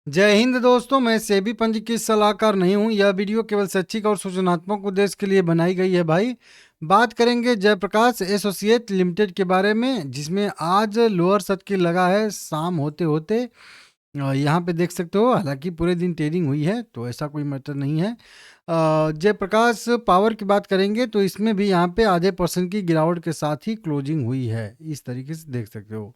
जय हिंद दोस्तों, मैं सेबी पंजीकृत सलाहकार नहीं हूं। यह वीडियो केवल शैक्षिक और सूचनात्मक उद्देश्य के लिए बनाई गई है भाई। बात करेंगे जयप्रकाश एसोसिएट लिमिटेड के बारे में, जिसमें आज लोअर सर्किट लगा है शाम होते होते। यहाँ पे देख सकते हो, हालांकि पूरे दिन ट्रेडिंग हुई है तो ऐसा कोई मैटर नहीं है। जयप्रकाश पावर की बात करेंगे तो इसमें भी यहाँ पे आधे परसेंट की गिरावट के साथ ही क्लोजिंग हुई है, इस तरीके से देख सकते हो।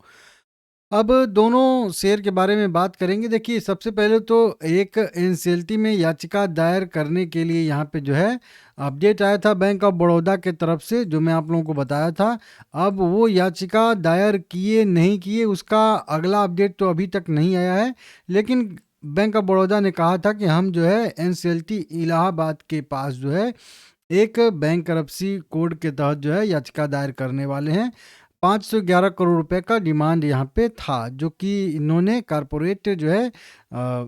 अब दोनों शेयर के बारे में बात करेंगे। देखिए, सबसे पहले तो एक एनसीएलटी में याचिका दायर करने के लिए यहाँ पे जो है अपडेट आया था बैंक ऑफ बड़ौदा के तरफ से, जो मैं आप लोगों को बताया था। अब वो याचिका दायर किए नहीं किए उसका अगला अपडेट तो अभी तक नहीं आया है, लेकिन बैंक ऑफ बड़ौदा ने कहा था कि हम जो है एनसीएलटी इलाहाबाद के पास जो है एक बैंक करप्सी कोड के तहत जो है याचिका दायर करने वाले हैं। 511 करोड़ रुपए का डिमांड यहाँ पे था, जो कि इन्होंने कारपोरेट जो है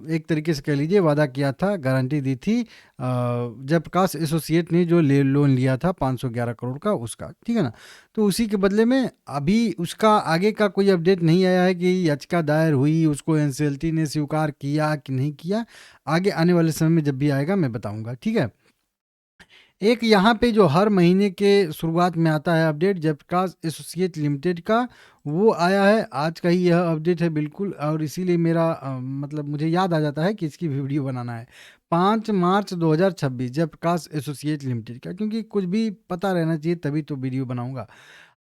एक तरीके से कह लीजिए वादा किया था, गारंटी दी थी जयप्रकाश एसोसिएट ने जो लोन लिया था 511 करोड़ का, उसका, ठीक है ना। तो उसी के बदले में अभी उसका आगे का कोई अपडेट नहीं आया है कि याचिका दायर हुई, उसको एनसीएलटी ने स्वीकार किया कि नहीं किया। आगे आने वाले समय में जब भी आएगा मैं बताऊंगा, ठीक है। एक यहाँ पे जो हर महीने के शुरुआत में आता है अपडेट जयप्रकाश एसोसिएट लिमिटेड का, वो आया है। आज का ही यह अपडेट है बिल्कुल, और इसीलिए मेरा मतलब मुझे याद आ जाता है कि इसकी वीडियो बनाना है। 5 मार्च 2026 जयप्रकाश एसोसिएट लिमिटेड का, क्योंकि कुछ भी पता रहना चाहिए तभी तो वीडियो बनाऊंगा।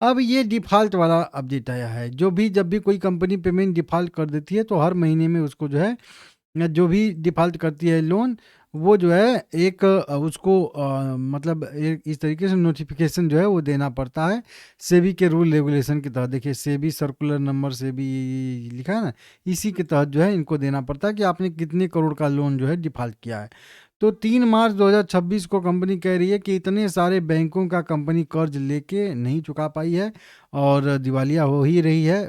अब ये डिफ़ॉल्ट वाला अपडेट आया है, जो भी जब भी कोई कंपनी पेमेंट डिफ़ॉल्ट कर देती है तो हर महीने में उसको जो है जो भी डिफ़ॉल्ट करती है लोन, वो जो है एक उसको मतलब एक इस तरीके से नोटिफिकेशन जो है वो देना पड़ता है सेबी के रूल रेगुलेशन के तहत। देखिए, सेबी सर्कुलर नंबर सेबी लिखा है ना, इसी के तहत जो है इनको देना पड़ता है कि आपने कितने करोड़ का लोन जो है डिफ़ॉल्ट किया है। तो 3 मार्च 2026 को कंपनी कह रही है कि इतने सारे बैंकों का कंपनी कर्ज लेके नहीं चुका पाई है और दिवालिया हो ही रही है।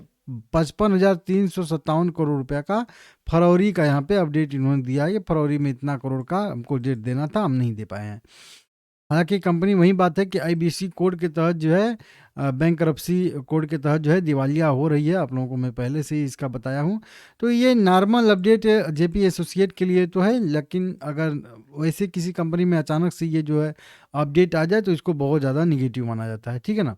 55,357 करोड़ रुपया का फरवरी का यहाँ पे अपडेट इन्होंने दिया है कि फरवरी में इतना करोड़ का हमको डेट देना था, हम नहीं दे पाए हैं। हालांकि कंपनी वही बात है कि आईबीसी कोड के तहत जो है बैंक करप्सी कोड के तहत जो है दिवालिया हो रही है। आप लोगों को मैं पहले से ही इसका बताया हूँ। तो ये नॉर्मल अपडेट जेपी एसोसिएट के लिए तो है, लेकिन अगर वैसे किसी कंपनी में अचानक से ये जो है अपडेट आ जाए तो इसको बहुत ज़्यादा निगेटिव माना जाता है, ठीक है ना।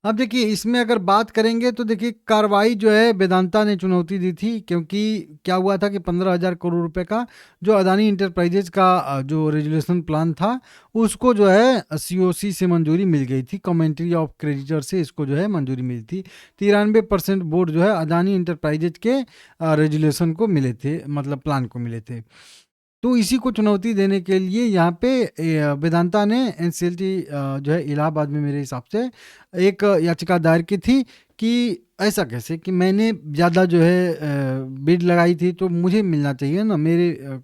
अब देखिए, इसमें अगर बात करेंगे तो देखिए कार्रवाई जो है वेदांता ने चुनौती दी थी, क्योंकि क्या हुआ था कि 15,000 करोड़ रुपए का जो अदानी इंटरप्राइजेज का जो रेजुलेशन प्लान था, उसको जो है सीओसी से मंजूरी मिल गई थी। कमेंट्री ऑफ क्रेडिटर से इसको जो है मंजूरी मिली थी। 93% वोट जो है अदानी इंटरप्राइजेज के रेजुलेशन को मिले थे, मतलब प्लान को मिले थे। तो इसी को चुनौती देने के लिए यहाँ पे वेदांता ने एनसीएलटी जो है इलाहाबाद में मेरे हिसाब से एक याचिका दायर की थी कि ऐसा कैसे कि मैंने ज़्यादा जो है बिड लगाई थी तो मुझे मिलना चाहिए ना, मेरे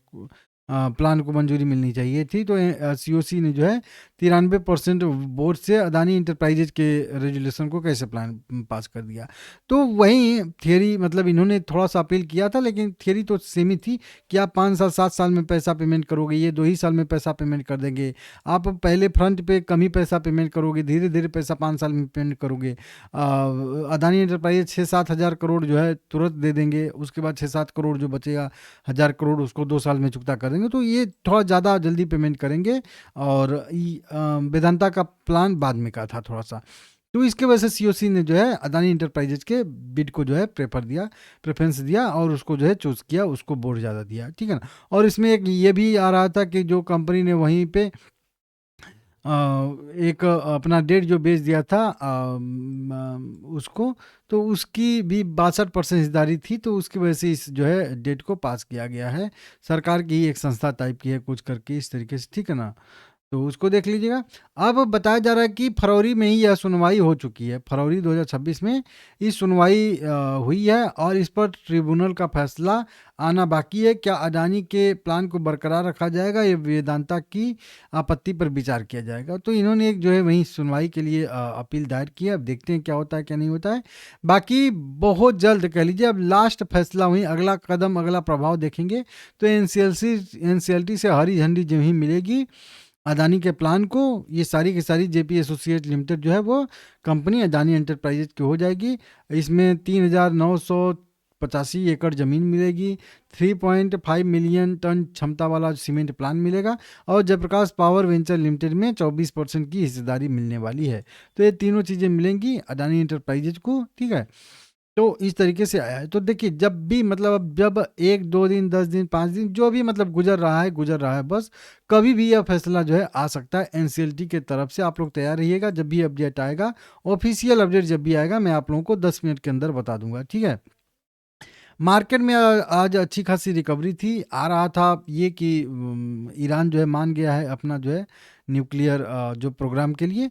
प्लान को मंजूरी मिलनी चाहिए थी। तो सीओसी ने जो है 93% वोट से अदानी इंटरप्राइजेज के रेजुलेशन को कैसे प्लान पास कर दिया। तो वहीं थियरी, मतलब इन्होंने थोड़ा सा अपील किया था, लेकिन थियरी तो सेम ही थी कि आप 5 साल 7 साल में पैसा पेमेंट करोगे, ये 2 ही साल में पैसा पेमेंट कर देंगे। आप पहले फ्रंट पे कम ही पैसा पेमेंट करोगे, धीरे धीरे पैसा 5 साल में पेमेंट करोगे। अदानी एंटरप्राइजेज 6-7 हज़ार करोड़ जो है तुरंत दे देंगे, उसके बाद 6-7 करोड़ जो बचेगा 1,000 करोड़ उसको 2 साल में चुकता कर देंगे। तो ये थोड़ा ज़्यादा जल्दी पेमेंट करेंगे, और वेदांता का प्लान बाद में का था थोड़ा सा। तो इसके वजह से सीओसी ने जो है अदानी इंटरप्राइजेज के बिड को जो है प्रेफरेंस दिया, और उसको जो है चूज़ किया, उसको वोट ज़्यादा दिया, ठीक है ना। और इसमें एक ये भी आ रहा था कि जो कंपनी ने वहीं पे एक अपना डेट जो बेच दिया था उसको, तो उसकी भी 62% हिस्सेदारी थी, तो उसकी वजह से इस जो है डेट को पास किया गया है। सरकार की ही एक संस्था टाइप की है कुछ करके इस तरीके से, ठीक है ना। तो उसको देख लीजिएगा। अब बताया जा रहा है कि फरवरी में ही यह सुनवाई हो चुकी है, फरवरी 2026 में इस सुनवाई हुई है, और इस पर ट्रिब्यूनल का फैसला आना बाकी है। क्या अडानी के प्लान को बरकरार रखा जाएगा या वेदांता की आपत्ति पर विचार किया जाएगा। तो इन्होंने एक जो है वहीं सुनवाई के लिए अपील दायर की है। अब देखते हैं क्या होता है क्या नहीं होता है। बाकी बहुत जल्द कह लीजिए अब लास्ट फैसला हुई, अगला कदम, अगला प्रभाव देखेंगे तो एनसीएलटी से हरी झंडी जो ही मिलेगी अदानी के प्लान को, ये सारी की सारी जेपी एसोसिएट लिमिटेड जो है वो कंपनी अदानी एंटरप्राइजेज की हो जाएगी। इसमें 3,900 85 एकड़ ज़मीन मिलेगी, 3.5 मिलियन टन क्षमता वाला सीमेंट प्लांट मिलेगा और जयप्रकाश पावर वेंचर लिमिटेड में 24% की हिस्सेदारी मिलने वाली है। तो ये तीनों चीज़ें मिलेंगी अडानी इंटरप्राइजेज को, ठीक है। तो इस तरीके से आया है। तो देखिए जब भी मतलब अब जब 1-2 दिन 10 दिन 5 दिन जो भी मतलब गुजर रहा है बस, कभी भी यह फैसला जो है आ सकता है एनसीएलटी के तरफ से। आप लोग तैयार रहिएगा, जब भी अपडेट आएगा, ऑफिशियल अपडेट जब भी आएगा, मैं आप लोगों को 10 मिनट के अंदर बता दूंगा, ठीक है। मार्केट में आज अच्छी खासी रिकवरी थी। आ रहा था ये कि ईरान जो है मान गया है अपना जो है न्यूक्लियर जो प्रोग्राम के लिए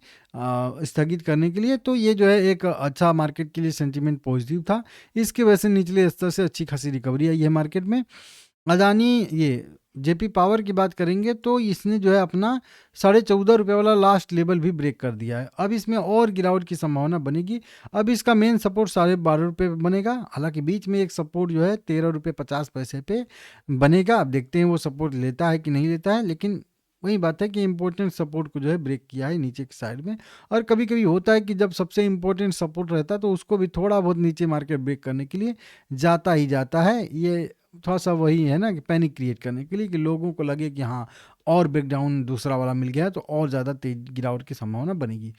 स्थगित करने के लिए। तो ये जो है एक अच्छा मार्केट के लिए सेंटीमेंट पॉजिटिव था। इसकी वजह से निचले स्तर से अच्छी खासी रिकवरी आई है मार्केट में। अदानी ये जेपी पावर की बात करेंगे तो इसने जो है अपना 14.5 रुपये वाला लास्ट लेवल भी ब्रेक कर दिया है। अब इसमें और गिरावट की संभावना बनेगी। अब इसका मेन सपोर्ट 12.5 रुपये बनेगा। हालांकि बीच में एक सपोर्ट जो है 13.50 रुपये पे बनेगा। अब देखते हैं वो सपोर्ट लेता है कि नहीं लेता है, लेकिन वही बात है कि इंपॉर्टेंट सपोर्ट को जो है ब्रेक किया है नीचे की साइड में। और कभी कभी होता है कि जब सबसे इंपॉर्टेंट सपोर्ट रहता है तो उसको भी थोड़ा बहुत नीचे मार्केट ब्रेक करने के लिए जाता ही जाता है। ये थोड़ा सा वही है ना कि पैनिक क्रिएट करने के लिए कि लोगों को लगे कि हाँ और ब्रेकडाउन दूसरा वाला मिल गया है तो और ज़्यादा तेज गिरावट की संभावना बनेगी।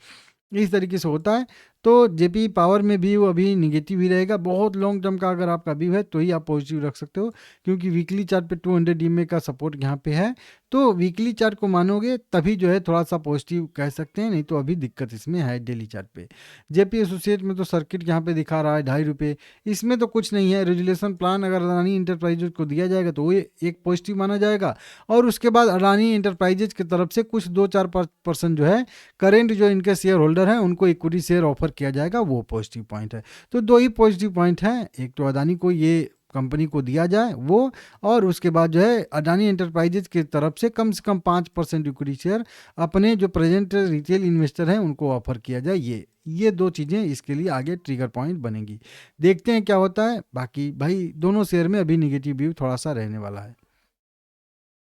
इस तरीके से होता है। तो जेपी पावर में भी वो अभी निगेटिव ही रहेगा। बहुत लॉन्ग टर्म का अगर आपका व्यू है तो ही आप पॉजिटिव रख सकते हो, क्योंकि वीकली चार्ट पे 200 EMA का सपोर्ट यहाँ पे है। तो वीकली चार्ट को मानोगे तभी जो है थोड़ा सा पॉजिटिव कह सकते हैं, नहीं तो अभी दिक्कत इसमें है डेली चार्ट पे। जेपी एसोसिएट में तो सर्किट यहाँ पे दिखा रहा है 2.5 रुपये। इसमें तो कुछ नहीं है। रेजुलेशन प्लान अगर अडानी इंटरप्राइजेज को दिया जाएगा तो वो एक पॉजिटिव माना जाएगा। और उसके बाद अडानी इंटरप्राइजेज की तरफ से कुछ 2-4% जो है करेंट जो इनके शेयर होल्डर हैं उनको इक्विटी शेयर ऑफर किया जाएगा, वो पॉजिटिव पॉइंट है। तो दो ही पॉजिटिव पॉइंट हैं, एक तो अदानी को ये कंपनी को दिया जाए वो, और उसके बाद जो है अडानी एंटरप्राइजेज की तरफ से कम 5% इक्विटी शेयर अपने जो प्रेजेंट रिटेल इन्वेस्टर हैं उनको ऑफर किया जाए। ये दो चीज़ें इसके लिए आगे ट्रिगर पॉइंट बनेंगी। देखते हैं क्या होता है। बाकी भाई दोनों शेयर में अभी निगेटिव व्यू थोड़ा सा रहने वाला है।